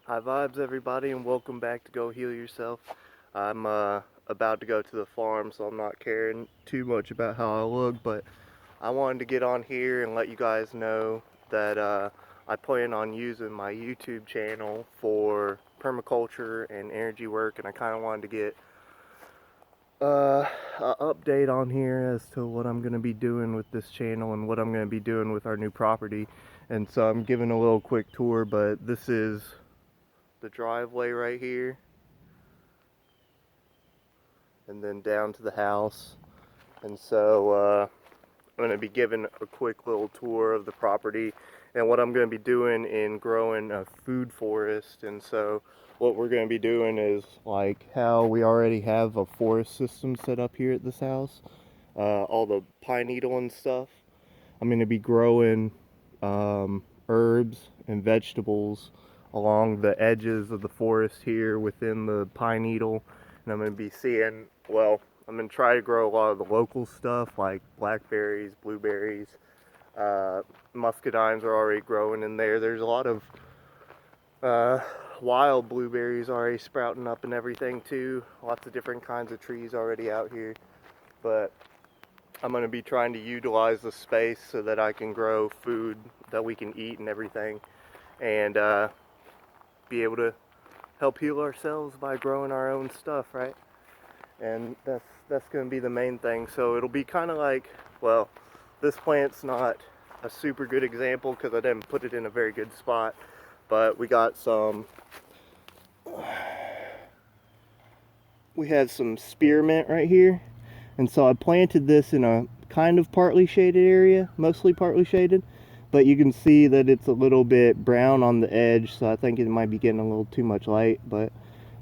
High vibes, everybody, and welcome back to Go Heal Yourself. I'm about to go to the farm, so I'm not caring too much about how I look, but I wanted to get on here and let you guys know that I plan on using my YouTube channel for permaculture and energy work, and I kind of wanted to get an update on here as to what I'm going to be doing with this channel and what I'm going to be doing with our new property. And so I'm giving a little quick tour, but this is the driveway right here, and then down to the house. And so I'm going to be giving a quick little tour of the property and what I'm going to be doing in growing a food forest. And so what we're going to be doing is like how we already have a forest system set up here at this house, all the pine needle and stuff. I'm going to be growing herbs and vegetables along the edges of the forest here within the pine needle. And I'm going to be seeing, well, I'm going to try to grow a lot of the local stuff like blackberries, blueberries, muscadines are already growing in there. There's a lot of wild blueberries already sprouting up and everything too. Lots of different kinds of trees already out here. But I'm going to be trying to utilize the space so that I can grow food that we can eat and everything, and be able to help heal ourselves by growing our own stuff, right? And that's going to be the main thing. So it'll be kind of like, well, this plant's not a super good example because I didn't put it in a very good spot, but we had some spearmint right here. And so I planted this in a kind of partly shaded area, mostly partly shaded, but you can see that it's a little bit brown on the edge, so I think it might be getting a little too much light, but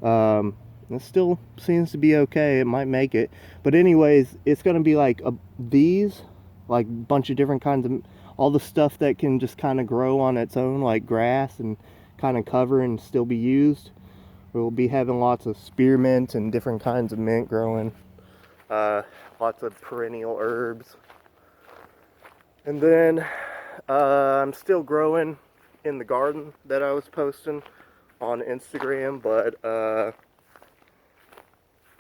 it still seems to be okay. It might make it. But anyways, it's going to be like these, like a bunch of different kinds of, all the stuff that can just kind of grow on its own, like grass, and kind of cover and still be used. We'll be having lots of spearmint and different kinds of mint growing. Lots of perennial herbs. And then I'm still growing in the garden that I was posting on Instagram, but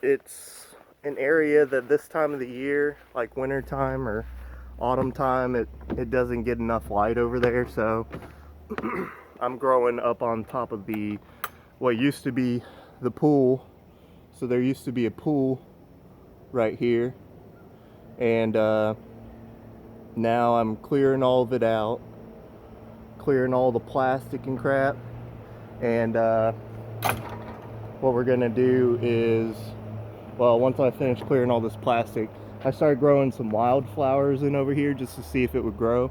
it's an area that this time of the year, like winter time or autumn time, it doesn't get enough light over there, so I'm growing up on top of what used to be the pool. So there used to be a pool right here, and now I'm clearing all of it out, clearing all the plastic and crap, and what we're gonna do is, well, once I finish clearing all this plastic, I started growing some wildflowers in over here just to see if it would grow.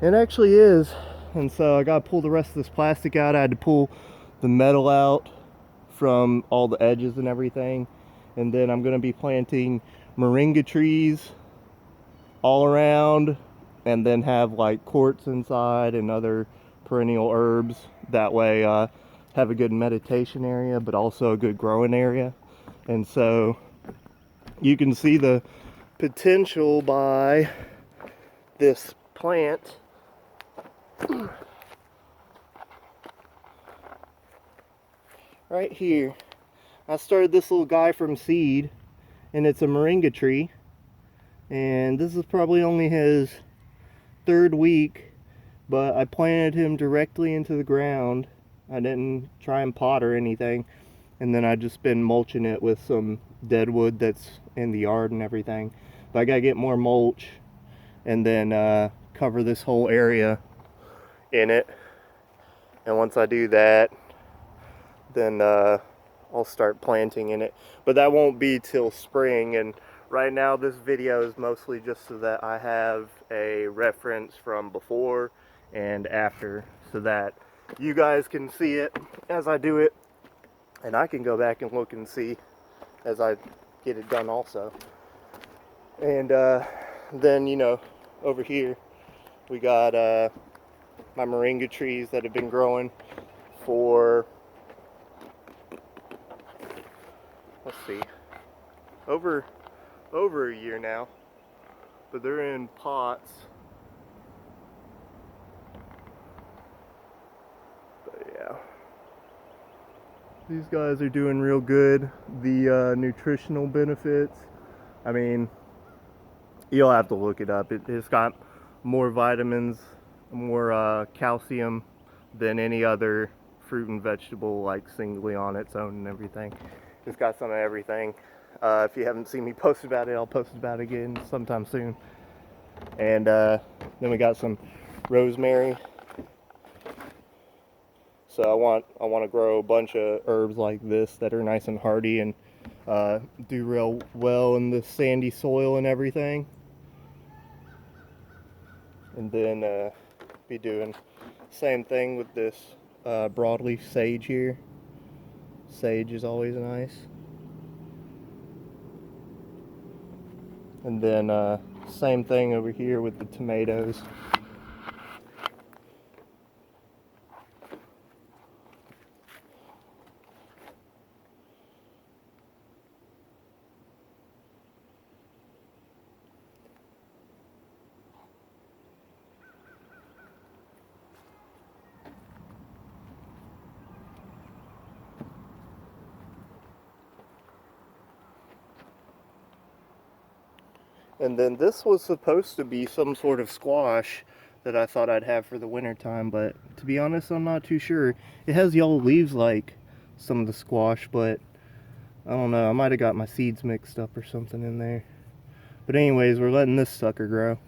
It actually is, and so I gotta pull the rest of this plastic out. I had to pull the metal out from all the edges and everything, and then I'm gonna be planting moringa trees all around, and then have like quartz inside and other perennial herbs. That way have a good meditation area, but also a good growing area. And so you can see the potential by this plant right here. I started this little guy from seed, and it's a moringa tree, and this is probably only his third week, but I planted him directly into the ground. I didn't try and pot or anything, and then I just been mulching it with some dead wood that's in the yard and everything. But I gotta get more mulch and then cover this whole area in it, and once I do that, then I'll start planting in it, but that won't be till spring. And right now this video is mostly just so that I have a reference from before and after, so that you guys can see it as I do it, and I can go back and look and see as I get it done also. And then, you know, over here we got my moringa trees that have been growing for, let's see, over a year now, but they're in pots. But yeah, These guys are doing real good. The nutritional benefits, I mean, you'll have to look it up. It's got more vitamins, more calcium than any other fruit and vegetable, like singly on its own and everything. It's got some of everything. If you haven't seen me post about it, I'll post about it again sometime soon. And then we got some rosemary. So I want to grow a bunch of herbs like this that are nice and hardy and do real well in the sandy soil and everything. And then be doing same thing with this broadleaf sage here. Sage is always nice. And then same thing over here with the tomatoes. And then this was supposed to be some sort of squash that I thought I'd have for the winter time, but to be honest, I'm not too sure. It has yellow leaves like some of the squash, but I don't know. I might have got my seeds mixed up or something in there. But anyways, we're letting this sucker grow.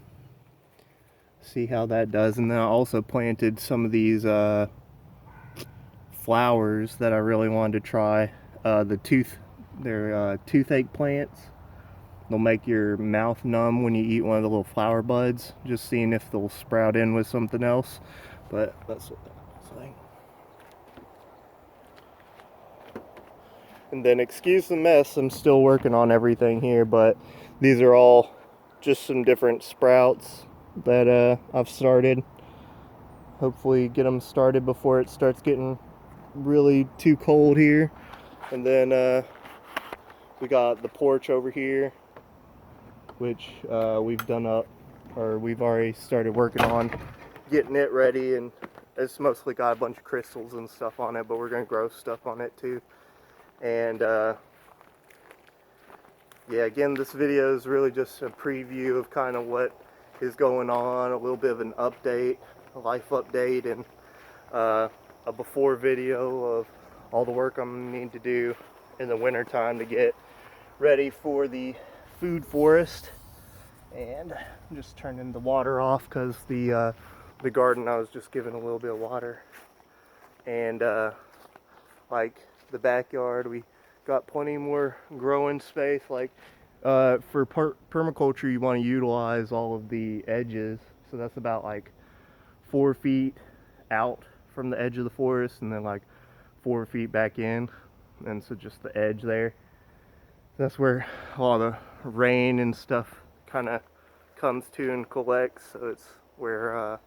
See how that does. And then I also planted some of these flowers that I really wanted to try. They're toothache plants. They'll make your mouth numb when you eat one of the little flower buds. Just seeing if they'll sprout in with something else. But that's what that looks like. And then excuse the mess, I'm still working on everything here, but these are all just some different sprouts that I've started. Hopefully get them started before it starts getting really too cold here. And then we got the porch over here, which we've done up, or we've already started working on getting it ready, and it's mostly got a bunch of crystals and stuff on it, but we're gonna grow stuff on it too. And yeah, again, this video is really just a preview of kind of what is going on, a little bit of an update, a life update, and a before video of all the work I'm gonna need to do in the winter time to get ready for the food forest. And I'm just turning the water off because the garden, I was just giving a little bit of water. And like the backyard, we got plenty more growing space. Like for permaculture, you want to utilize all of the edges, so that's about like 4 feet out from the edge of the forest, and then like 4 feet back in, and so just the edge there, that's where all the rain and stuff kind of comes to and collects. So it's where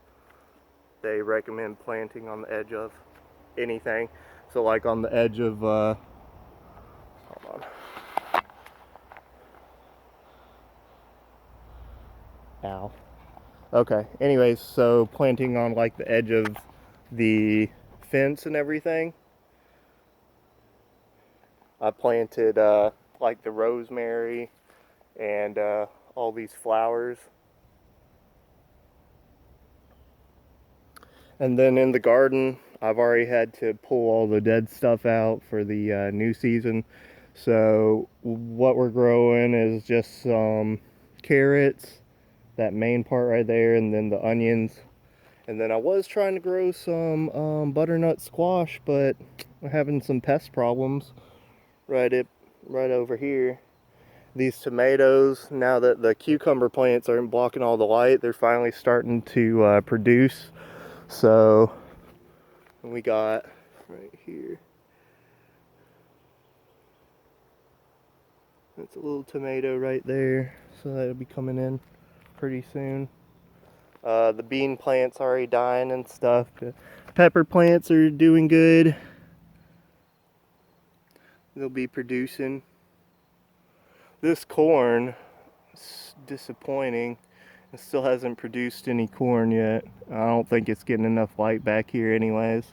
they recommend planting on the edge of anything. So like on the edge of hold on. Ow. Okay, anyways, so planting on like the edge of the fence and everything. I planted like the rosemary and all these flowers. And then in the garden, I've already had to pull all the dead stuff out for the new season. So what we're growing is just some carrots, that main part right there, and then the onions. And then I was trying to grow some butternut squash, but we're having some pest problems right over here. These tomatoes, now that the cucumber plants aren't blocking all the light, they're finally starting to produce. So we got right here, that's a little tomato right there, so that'll be coming in pretty soon. The bean plants already dying and stuff. The pepper plants are doing good. They'll be producing. This corn is disappointing. It still hasn't produced any corn yet. I don't think it's getting enough light back here anyways.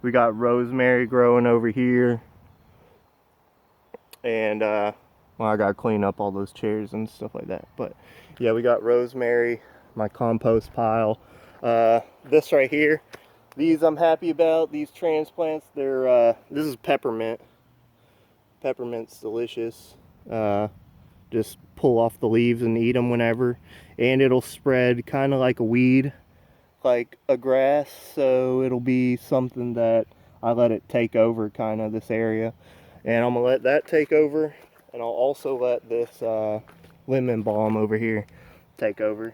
We got rosemary growing over here. And well, I gotta clean up all those chairs and stuff like that. But yeah, we got rosemary, my compost pile. This right here, these I'm happy about. These transplants, they're this is peppermint. Peppermint's delicious. Just pull off the leaves and eat them whenever, and it'll spread kind of like a weed, like a grass, so it'll be something that I let it take over kind of this area. And I'm gonna let that take over, and I'll also let this lemon balm over here take over.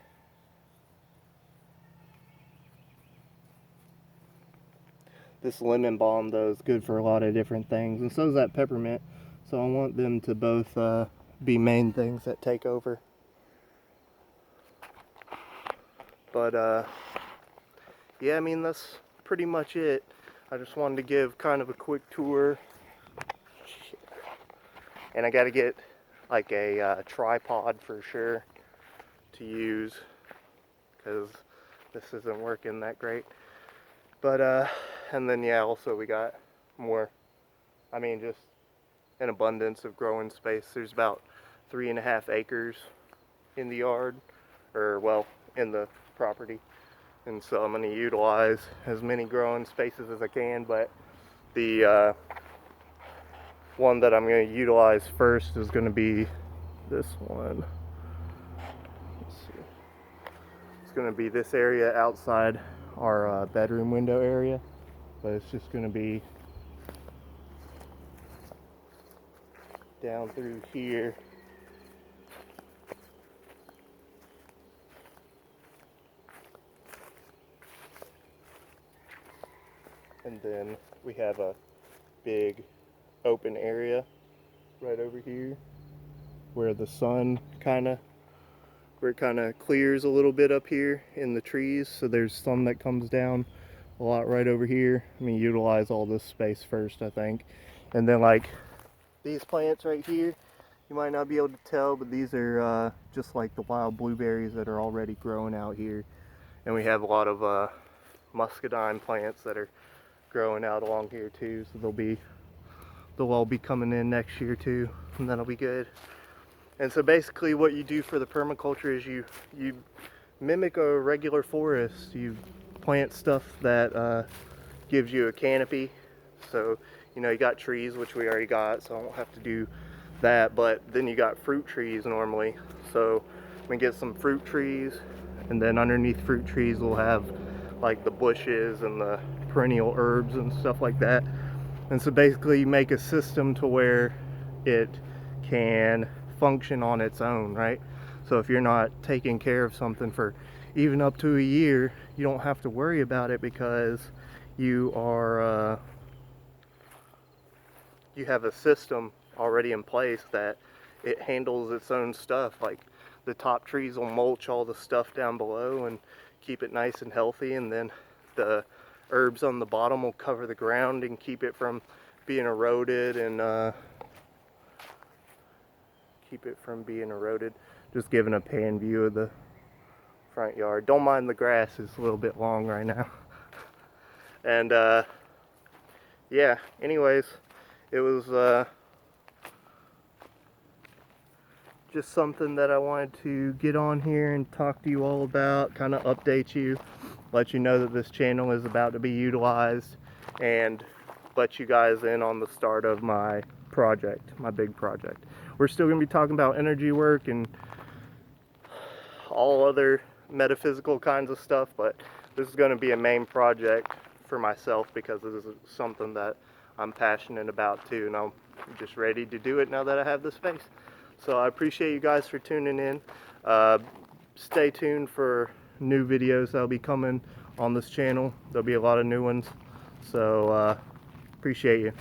This lemon balm though is good for a lot of different things, and so is that peppermint, so I want them to both be main things that take over. But yeah, I mean, that's pretty much it. I just wanted to give kind of a quick tour. And I gotta get like a tripod for sure to use, because this isn't working that great. But and then yeah, also we got more, I mean, just an abundance of growing space. There's about 3.5 acres in the yard, or well, in the property. And so I'm gonna utilize as many growing spaces as I can, but the one that I'm going to utilize first is going to be this one. Let's see. It's going to be this area outside our bedroom window area, but it's just going to be down through here. And then we have a big open area right over here where the sun where it kind of clears a little bit up here in the trees, so there's some that comes down a lot right over here. I mean, utilize all this space first, I think. And then like these plants right here, you might not be able to tell, but these are just like the wild blueberries that are already growing out here. And we have a lot of muscadine plants that are growing out along here too, so they'll all be coming in next year too, and that'll be good. And so basically what you do for the permaculture is you mimic a regular forest. You plant stuff that gives you a canopy. So, you know, you got trees, which we already got, so I won't have to do that. But then you got fruit trees normally. So we get some fruit trees, and then underneath fruit trees we'll have like the bushes and the perennial herbs and stuff like that. And so basically you make a system to where it can function on its own, right? So if you're not taking care of something for even up to a year, you don't have to worry about it, because you are you have a system already in place that it handles its own stuff. Like the top trees will mulch all the stuff down below and keep it nice and healthy, and then the herbs on the bottom will cover the ground and keep it from being eroded and Just giving a pan view of the front yard. Don't mind the grass, it's a little bit long right now. And yeah, anyways, it was just something that I wanted to get on here and talk to you all about, kind of update you, let you know that this channel is about to be utilized, and let you guys in on the start of my project, my big project. We're still going to be talking about energy work and all other metaphysical kinds of stuff, but this is going to be a main project for myself, because this is something that I'm passionate about too, and I'm just ready to do it now that I have the space. So I appreciate you guys for tuning in. Stay tuned for new videos that'll be coming on this channel. There'll be a lot of new ones, so appreciate you.